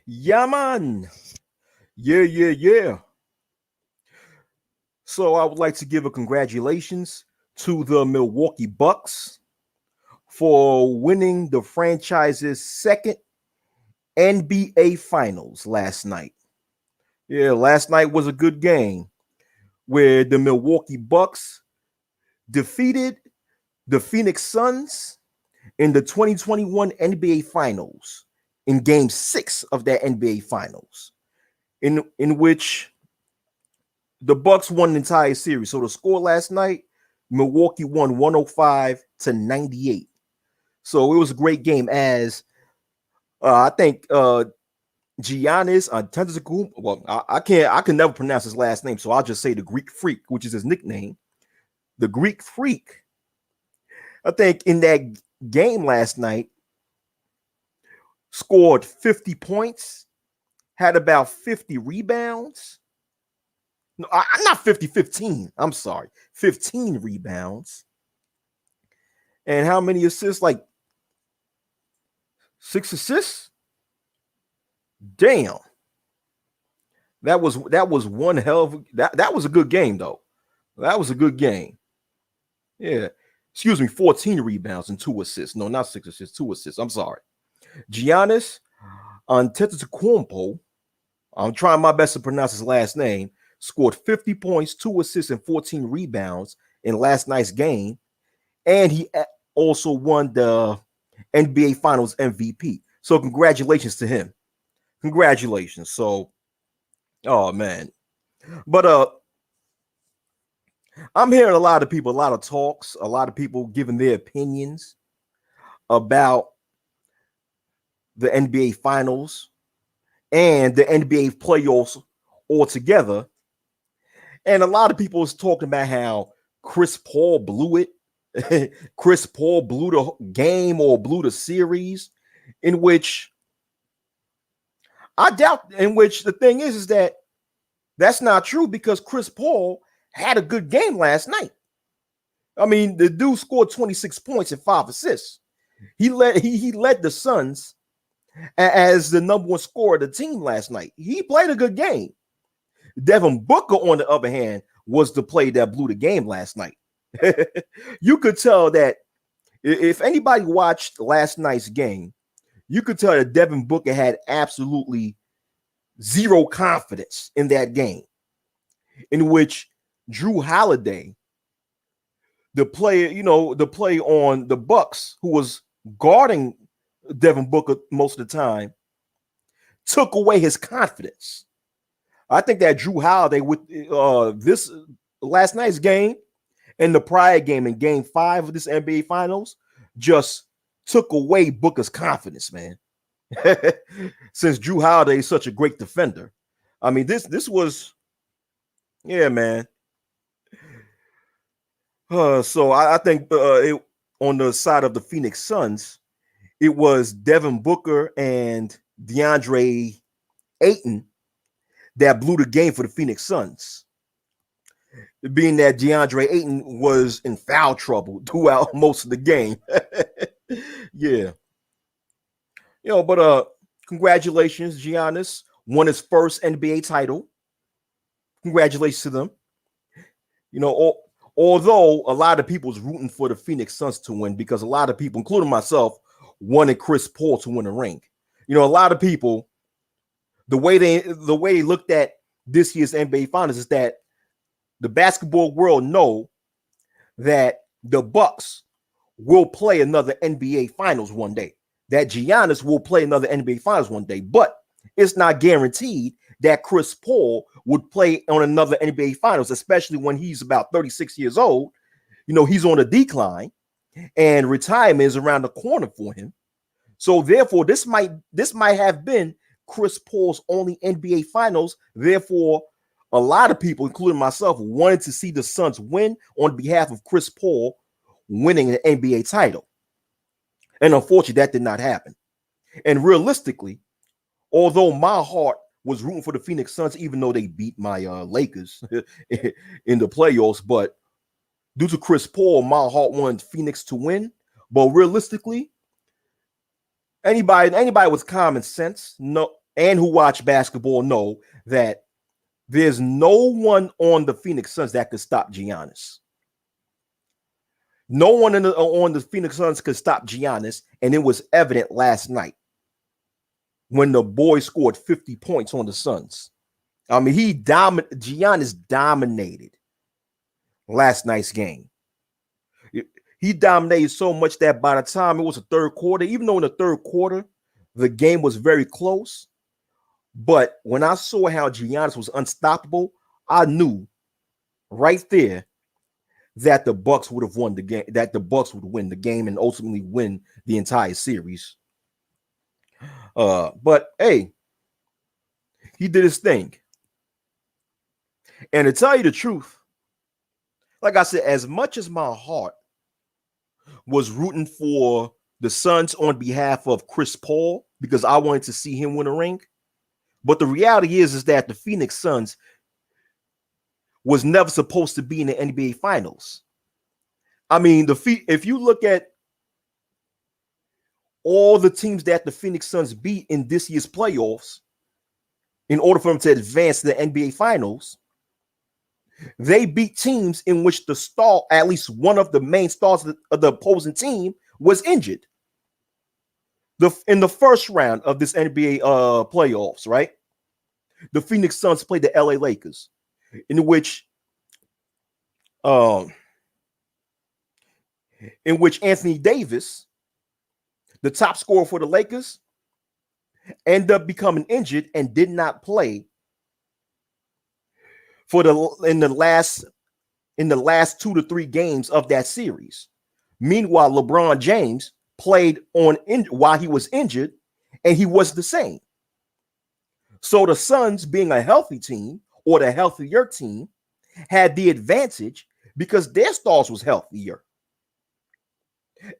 Yeah, man. Yeah. So I would like to give a congratulations to the Milwaukee Bucks for winning the franchise's second NBA Finals last night. Yeah, last night was a good game where the Milwaukee Bucks defeated the Phoenix Suns in the 2021 NBA Finals in game 6 of that NBA Finals, in which the Bucks won the entire series. So the score last night, Milwaukee won 105-98. So it was a great game as I think Giannis Antetokounmpo. Well, I can never pronounce his last name, so I'll just say the Greek Freak, which is his nickname. The Greek Freak. I think in that game last night, scored 50 points, had about 50 rebounds. No, not 50, 15. I'm sorry. 15 rebounds. And how many assists? Like 6 assists? Damn. That was one hell of that was a good game though. That was a good game. Yeah. Excuse me, 14 rebounds and 2 assists. No, not 6 assists, 2 assists. I'm sorry. Giannis Antetokounmpo, I'm trying my best to pronounce his last name, scored 50 points, 2 assists, and 14 rebounds in last night's game. And he also won the NBA Finals MVP. So congratulations to him. Congratulations. So, oh man. But I'm hearing a lot of people, a lot of talks, a lot of people giving their opinions about the NBA Finals and the NBA playoffs altogether. And a lot of people is talking about how Chris Paul blew it. Chris Paul blew the game or blew the series, in which I doubt, in which the thing is that that's not true because Chris Paul had a good game last night. I mean, the dude scored 26 points and 5 assists. He led the Suns as the number one scorer of the team last night. He played a good game. Devin Booker, on the other hand, was the play that blew the game last night. You could tell that if anybody watched last night's game, you could tell that Devin Booker had absolutely zero confidence in that game, in which Drew Holiday, the player, the play on the Bucks, who was guarding Devin Booker most of the time, took away his confidence. I think that Drew Holiday with this last night's game and the prior game in game 5 of this NBA Finals just took away Booker's confidence, man. Since Drew Holiday is such a great defender. I mean, this was, yeah, man. So I think on the side of the Phoenix Suns, it was Devin Booker and DeAndre Ayton that blew the game for the Phoenix Suns. Being that DeAndre Ayton was in foul trouble throughout most of the game. Yeah. But congratulations, Giannis won his first NBA title. Congratulations to them. Although a lot of people was rooting for the Phoenix Suns to win because a lot of people, including myself, wanted Chris Paul to win a ring. A lot of people, the way they looked at this year's NBA Finals is that the basketball world know that the Bucks will play another NBA Finals one day. That Giannis will play another NBA Finals one day, but it's not guaranteed that Chris Paul would play on another NBA Finals, especially when he's about 36 years old. He's on a decline and retirement is around the corner for him. So therefore, this might have been Chris Paul's only NBA Finals. Therefore, a lot of people, including myself, wanted to see the Suns win on behalf of Chris Paul winning an NBA title. And unfortunately, that did not happen. And realistically, although my heart was rooting for the Phoenix Suns, even though they beat my Lakers in the playoffs, but due to Chris Paul, my heart wanted Phoenix to win. But realistically, anybody with common sense and who watch basketball know that there's no one on the Phoenix Suns that could stop Giannis. No one on the Phoenix Suns could stop Giannis, and it was evident last night when the boy scored 50 points on the Suns. I mean, Giannis dominated last night's game. He dominated so much that by the time it was the third quarter, even though in the third quarter the game was very close, but when I saw how Giannis was unstoppable, I knew right there that the Bucks would have won the game, that the Bucks would win the game and ultimately win the entire series. But hey, he did his thing. And to tell you the truth, like I said, as much as my heart was rooting for the Suns on behalf of Chris Paul because I wanted to see him win a ring, but the reality is that the Phoenix Suns was never supposed to be in the NBA Finals. I mean, if you look at all the teams that the Phoenix Suns beat in this year's playoffs, in order for them to advance to the NBA Finals, they beat teams in which the star, at least one of the main stars of the opposing team, was injured. In the first round of this NBA playoffs, right? The Phoenix Suns played the LA Lakers, in which Anthony Davis, the top scorer for the Lakers, ended up becoming injured and did not play in the last 2 to 3 games of that series. Meanwhile, LeBron James played while he was injured, and he was the same. So the Suns, being a healthy team or the healthier team, had the advantage because their stars was healthier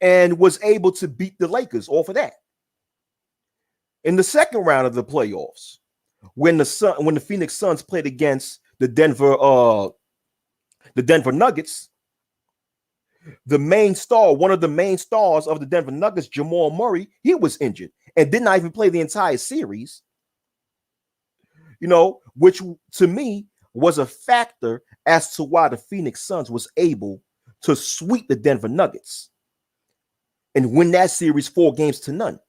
and was able to beat the Lakers off of that. In the second round of the playoffs, when the Phoenix Suns played against the Denver Nuggets, one of the main stars of the Denver Nuggets, Jamal Murray, he was injured and did not even play the entire series. Which to me was a factor as to why the Phoenix Suns was able to sweep the Denver Nuggets and win that series 4-0.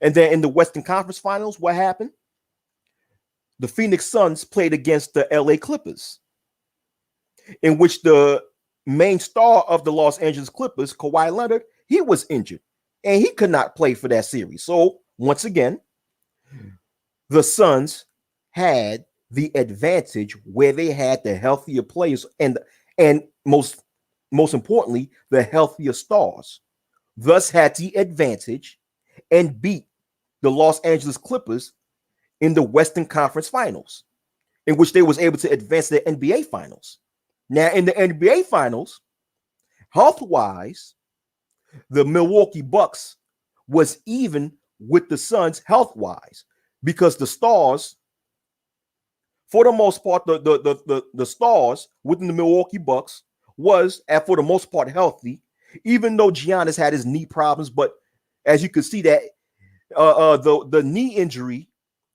And then in the Western Conference Finals, what happened? The Phoenix Suns played against the LA Clippers, in which the main star of the Los Angeles Clippers, Kawhi Leonard, he was injured and he could not play for that series. So once again, the Suns had the advantage where they had the healthier players and most importantly, the healthier stars, thus had the advantage and beat the Los Angeles Clippers in the Western Conference Finals, in which they was able to advance to the NBA Finals. Now, in the NBA Finals, health-wise, the Milwaukee Bucks was even with the Suns health-wise because the stars, for the most part, the stars within the Milwaukee Bucks was, for the most part, healthy, even though Giannis had his knee problems. But as you can see that the knee injury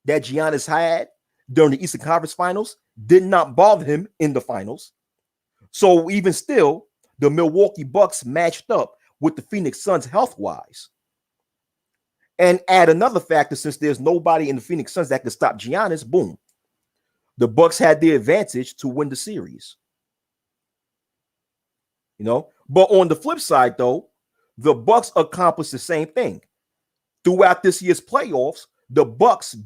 that Giannis had during the Eastern Conference Finals did not bother him in the finals. So even still, the Milwaukee Bucks matched up with the Phoenix Suns health-wise. And add another factor, since there's nobody in the Phoenix Suns that could stop Giannis, boom, the Bucks had the advantage to win the series. But on the flip side, though, the Bucks accomplished the same thing. Throughout this year's playoffs, the Bucks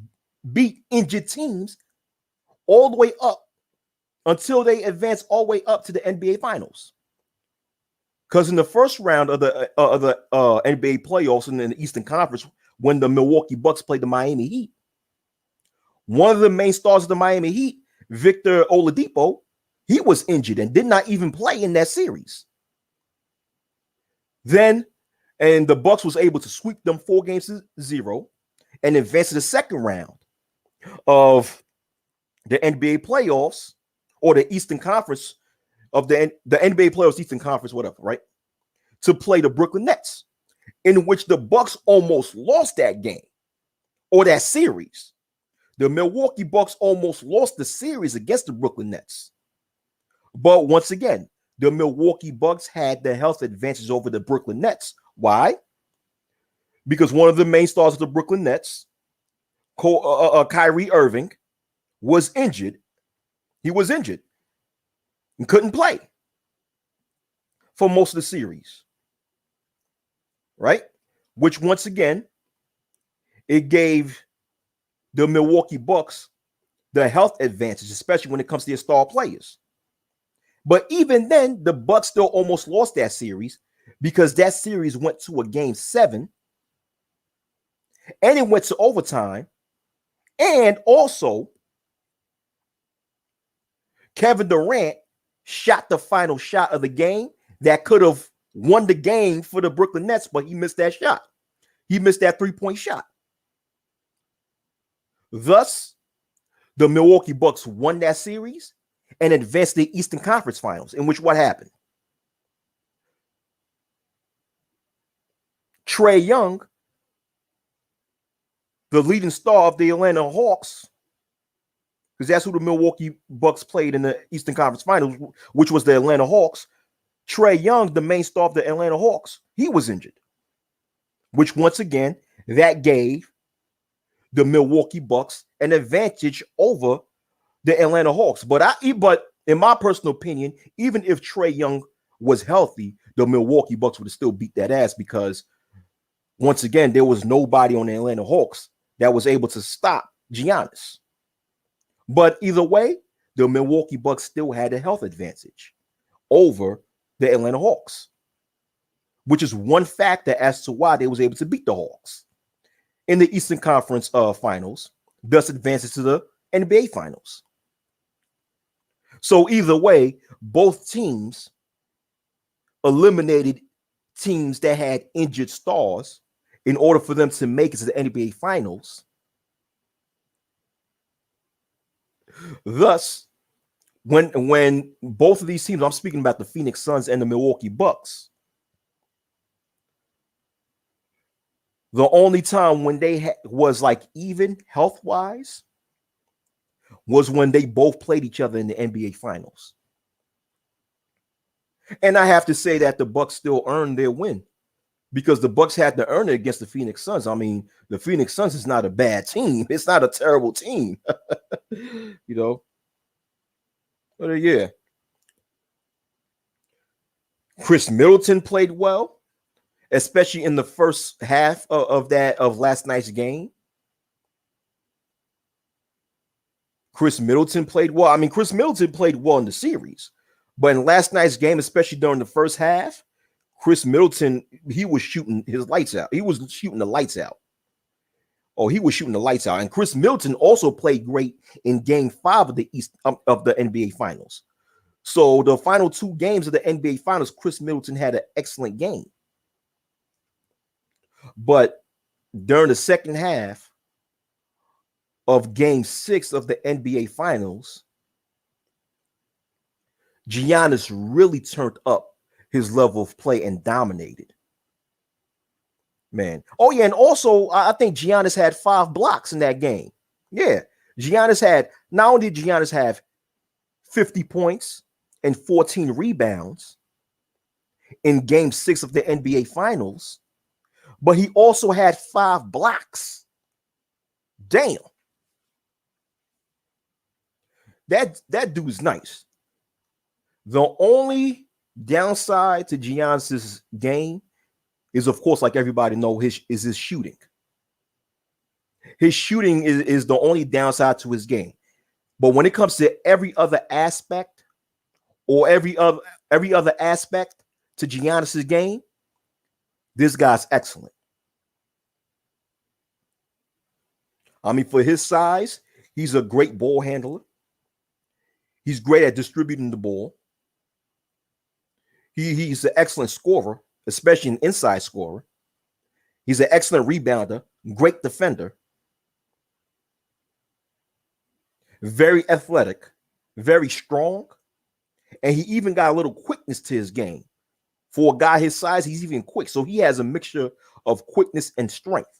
beat injured teams all the way up until they advanced all the way up to the NBA Finals. Because in the first round of the NBA playoffs in the Eastern Conference, when the Milwaukee Bucks played the Miami Heat, one of the main stars of the Miami Heat, Victor Oladipo, he was injured and did not even play in that series. And the Bucks was able to sweep them 4-0 and advance to the second round of the NBA playoffs, or the Eastern Conference of the NBA playoffs, Eastern Conference, whatever, right? To play the Brooklyn Nets, in which the Bucks almost lost that game. or that series. The Milwaukee Bucks almost lost the series against the Brooklyn Nets. But once again, the Milwaukee Bucks had the health advantage over the Brooklyn Nets. Why? Because one of the main stars of the Brooklyn Nets, Kyrie Irving, was injured. He was injured and couldn't play for most of the series. Right? Which, once again, it gave the Milwaukee Bucks the health advantage, especially when it comes to their star players. But even then, the Bucks still almost lost that series because that series went to a game 7 and it went to overtime. And also, Kevin Durant shot the final shot of the game that could have won the game for the Brooklyn Nets, but he missed that shot. He missed that 3-point shot. Thus, the Milwaukee Bucks won that series and advanced to the Eastern Conference Finals, in which what happened? Trae Young, the leading star of the Atlanta Hawks, because that's who the Milwaukee Bucks played in the Eastern Conference Finals, which was the Atlanta Hawks. Trae Young, the main star of the Atlanta Hawks, he was injured, which once again, that gave the Milwaukee Bucks an advantage over the Atlanta Hawks. But in my personal opinion, even if Trae Young was healthy, the Milwaukee Bucks would have still beat that ass because once again, there was nobody on the Atlanta Hawks that was able to stop Giannis. But either way, the Milwaukee Bucks still had a health advantage over the Atlanta Hawks, which is one factor as to why they was able to beat the Hawks in the Eastern Conference Finals, thus advances to the NBA Finals. So either way, both teams eliminated teams that had injured stars in order for them to make it to the NBA Finals. Thus, when both of these teams, I'm speaking about the Phoenix Suns and the Milwaukee Bucks, the only time when they was like even health-wise was when they both played each other in the NBA Finals. And I have to say that the Bucks still earned their win because the Bucks had to earn it against the Phoenix Suns. I mean, the Phoenix Suns is not a bad team. It's not a terrible team, you know. But yeah, Chris Middleton played well, especially in the first half of last night's game. Chris Middleton played well. I mean, Chris Middleton played well in the series, but in last night's game, especially during the first half, Chris Middleton, he was shooting his lights out. He was shooting the lights out. Oh, he was shooting the lights out. And Chris Middleton also played great in Game 5 of the NBA Finals. So the final 2 games of the NBA Finals, Chris Middleton had an excellent game. But during the second half of Game 6 of the NBA Finals, Giannis really turned up his level of play and dominated. Man. Oh, yeah. And also, I think Giannis had 5 blocks in that game. Yeah. Not only did Giannis have 50 points and 14 rebounds in Game 6 of the NBA Finals, but he also had 5 blocks. Damn. That dude's nice. The only downside to Giannis's game is, of course, like everybody knows, his shooting. His shooting is the only downside to his game. But when it comes to every other aspect or every other aspect to Giannis's game, this guy's excellent. I mean, for his size, he's a great ball handler. He's great at distributing the ball. He's an excellent scorer, especially an inside scorer. He's an excellent rebounder, great defender, very athletic, very strong, and he even got a little quickness to his game. For a guy his size, he's even quick. So he has a mixture of quickness and strength.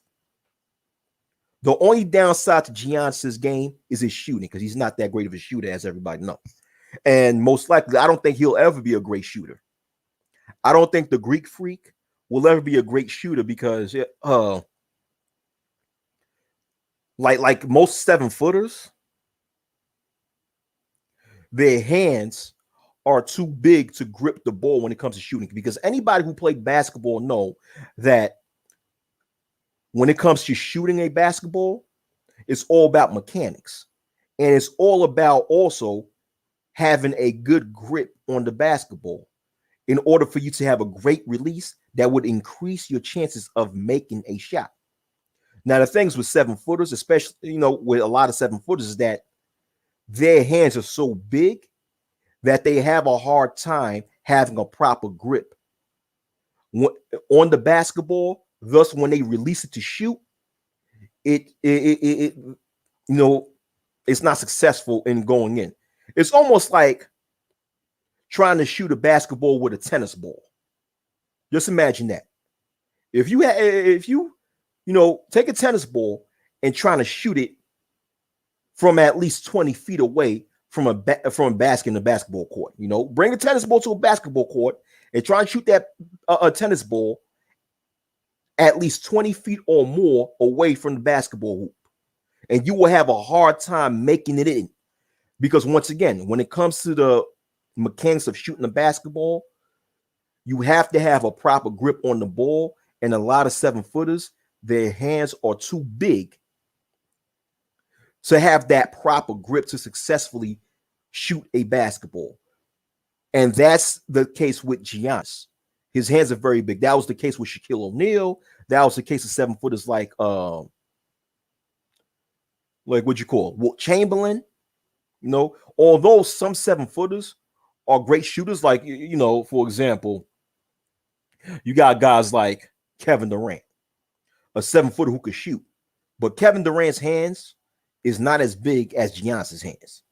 The only downside to Giannis's game is his shooting, because he's not that great of a shooter, as everybody knows. And most likely, I don't think he'll ever be a great shooter. I don't think the Greek Freak will ever be a great shooter, because like most 7-footers, their hands are too big to grip the ball when it comes to shooting. Because anybody who played basketball know that when it comes to shooting a basketball, it's all about mechanics. And it's all about also having a good grip on the basketball in order for you to have a great release that would increase your chances of making a shot. Now, the things with 7-footers, especially, with a lot of 7-footers, is that their hands are so big that they have a hard time having a proper grip on the basketball. Thus, when they release it to shoot, it's not successful in going in. It's almost like trying to shoot a basketball with a tennis ball. Just imagine that. If you take a tennis ball and trying to shoot it from at least 20 feet away from a basket in the basketball court, bring a tennis ball to a basketball court and try and shoot that a tennis ball at least 20 feet or more away from the basketball hoop, and you will have a hard time making it in. Because once again, when it comes to the mechanics of shooting a basketball, you have to have a proper grip on the ball, and a lot of 7-footers, their hands are too big to have that proper grip to successfully shoot a basketball. And that's the case with Giannis. His hands are very big. That was the case with Shaquille O'Neal. That was the case of 7-footers like what you call Wilt Chamberlain. Although some 7-footers are great shooters, like, for example, you got guys like Kevin Durant, a 7-footer who could shoot, but Kevin Durant's hands is not as big as Giannis's hands.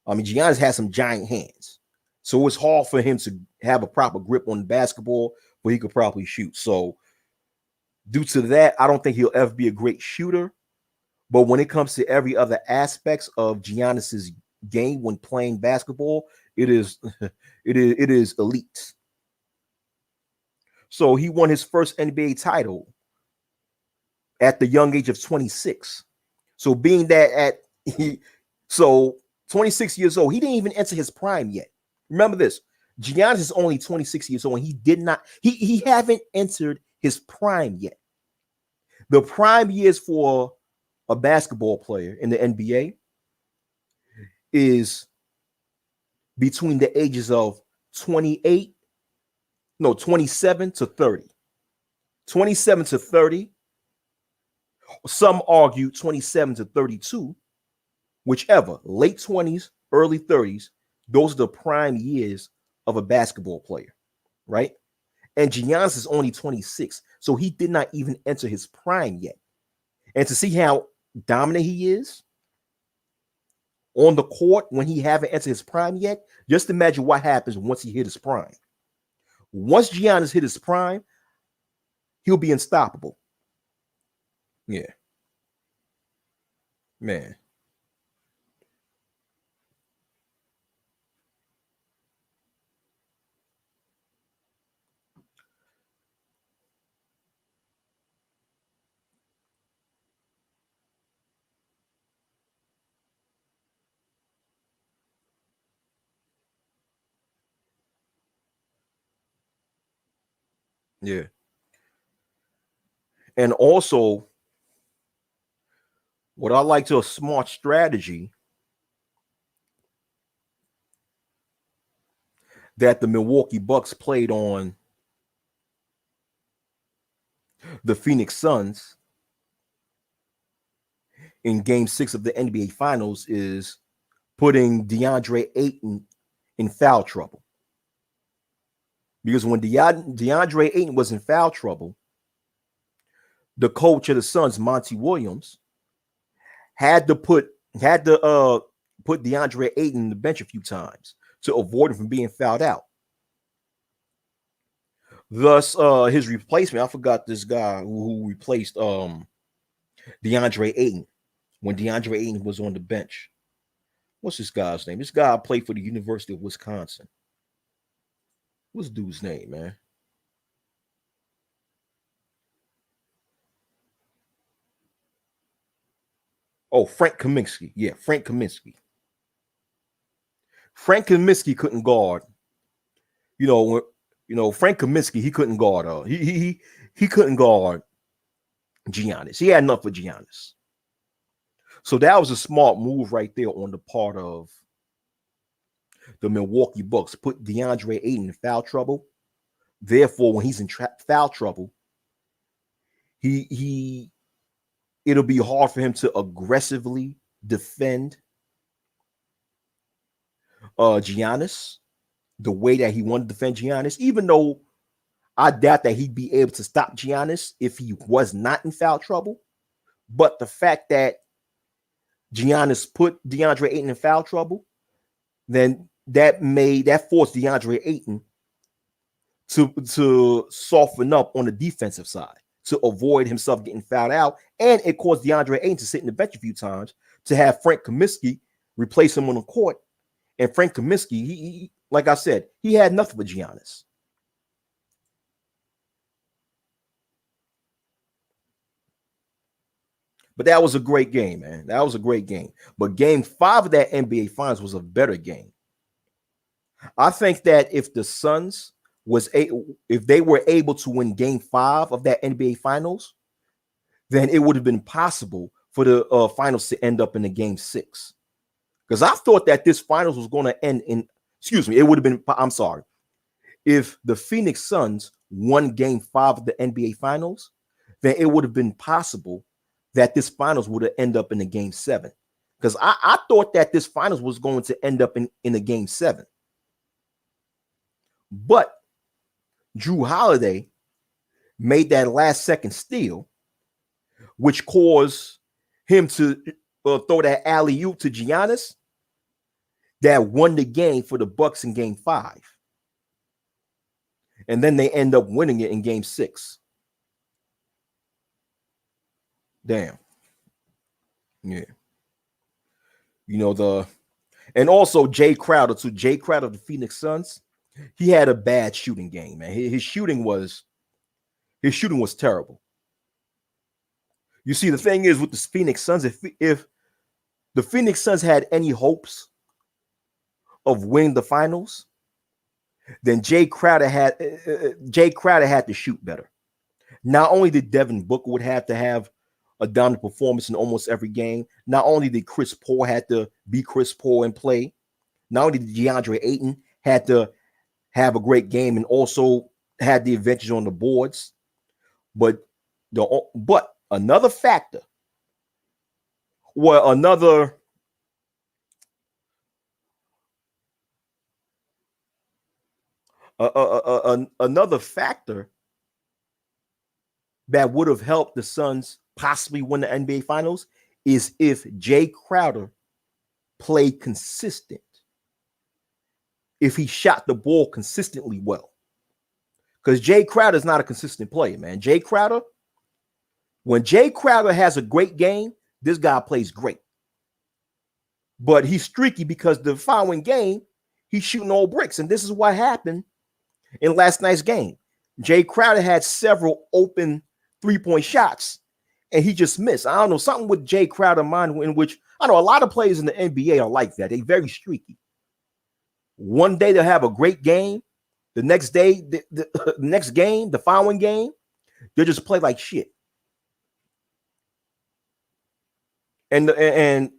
I mean, Giannis has some giant hands, so it's hard for him to have a proper grip on the basketball where he could probably shoot. So due to that, I don't think he'll ever be a great shooter. But when it comes to every other aspects of Giannis's game when playing basketball, it is elite. So he won his first NBA title at the young age of 26. So being that 26 years old, he didn't even enter his prime yet. Remember this, Giannis is only 26 years old, and he haven't entered his prime yet. The prime years for a basketball player in the NBA is between the ages of 27 to 30. 27 to 30. Some argue 27 to 32, whichever, late 20s, early 30s, those are the prime years of a basketball player, right? And Giannis is only 26, so he did not even enter his prime yet. And to see how dominant he is on the court when he haven't entered his prime yet, just imagine what happens once he hit his prime. Once Giannis hit his prime, he'll be unstoppable. Yeah. Man. Yeah. And also, what I like to a smart strategy that the Milwaukee Bucks played on the Phoenix Suns in Game 6 of the NBA Finals is putting DeAndre Ayton in foul trouble. Because when DeAndre Ayton was in foul trouble, the coach of the Suns, Monty Williams, had to put DeAndre Ayton on the bench a few times to avoid him from being fouled out. Thus, his replacement, I forgot this guy who replaced DeAndre Ayton, when DeAndre Ayton was on the bench. What's this guy's name? This guy played for the University of Wisconsin. What's dude's name, man? Oh, Frank Kaminsky. Yeah, Frank Kaminsky. Frank Kaminsky couldn't guard. Frank Kaminsky, he couldn't guard. He couldn't guard Giannis. He had enough for Giannis. So that was a smart move right there on the part of the Milwaukee Bucks. Put DeAndre Ayton in foul trouble. Therefore, when he's in foul trouble, it'll be hard for him to aggressively defend Giannis the way that he wanted to defend Giannis, even though I doubt that he'd be able to stop Giannis if he was not in foul trouble. But the fact that Giannis put DeAndre Ayton in foul trouble, then that forced DeAndre Ayton to soften up on the defensive side to avoid himself getting fouled out. And it caused DeAndre Ayton to sit in the bench a few times to have Frank Kaminsky replace him on the court. And Frank Kaminsky, he like I said, he had nothing for Giannis. But that was a great game, man. That was a great game. But game 5 of that NBA Finals was a better game. I think that if the Suns if they were able to win game 5 of that NBA Finals, then it would have been possible for the finals to end up in the game 6. Because I thought that this finals was going to end in, it would have been, I'm sorry. If the Phoenix Suns won game 5 of the NBA Finals, then it would have been possible that this finals would have ended up in the game 7. Because I thought that this finals was going to end up in a game 7. But Drew Holiday made that last second steal, which caused him to throw that alley-oop to Giannis that won the game for the Bucks in game 5. And then they end up winning it in game 6. Damn. Yeah. And also Jay Crowder, too. Jay Crowder of the Phoenix Suns, he had a bad shooting game, man. His shooting was terrible. You see, the thing is with the Phoenix Suns, if the Phoenix Suns had any hopes of winning the finals, then Jay Crowder had to shoot better. Not only did Devin Booker would have to have a dominant performance in almost every game, not only did Chris Paul had to be Chris Paul and play, not only did DeAndre Ayton had to have a great game and also had the advantage on the boards, but another factor, another factor that would have helped the Suns possibly win the NBA Finals is if Jay Crowder played consistent. If he shot the ball consistently well. Because Jay Crowder is not a consistent player, man. When Jay Crowder has a great game, this guy plays great. But he's streaky because the following game, he's shooting all bricks. And this is what happened in last night's game. Jay Crowder had several open three-point shots, and he just missed. I don't know, something with Jay Crowder mind in which, I know a lot of players in the NBA are like that. They're very streaky. One day they'll have a great game. The next day, the next game, the following game, they'll just play like shit. And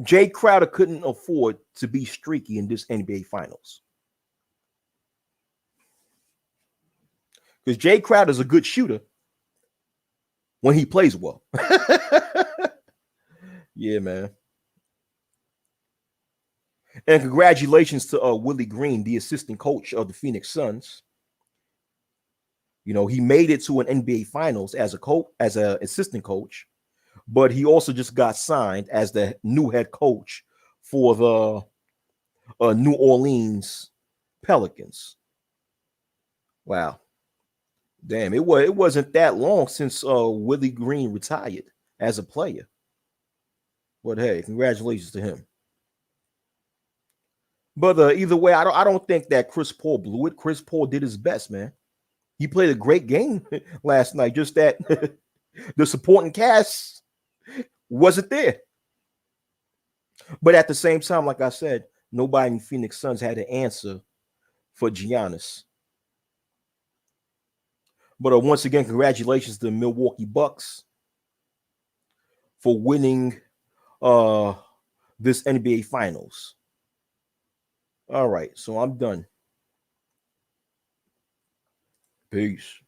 Jay Crowder couldn't afford to be streaky in this NBA Finals. Because Jay Crowder is a good shooter when he plays well. Yeah, man. And congratulations to Willie Green, the assistant coach of the Phoenix Suns. He made it to an NBA Finals as an assistant coach, but he also just got signed as the new head coach for the New Orleans Pelicans. Wow. Damn, it wasn't that long since Willie Green retired as a player. But hey, congratulations to him. But either way, I don't think that Chris Paul blew it. Chris Paul did his best, man. He played a great game last night. Just that the supporting cast wasn't there. But at the same time, like I said, nobody in Phoenix Suns had an answer for Giannis. But once again, congratulations to the Milwaukee Bucks for winning this NBA Finals. All right, so I'm done. Peace.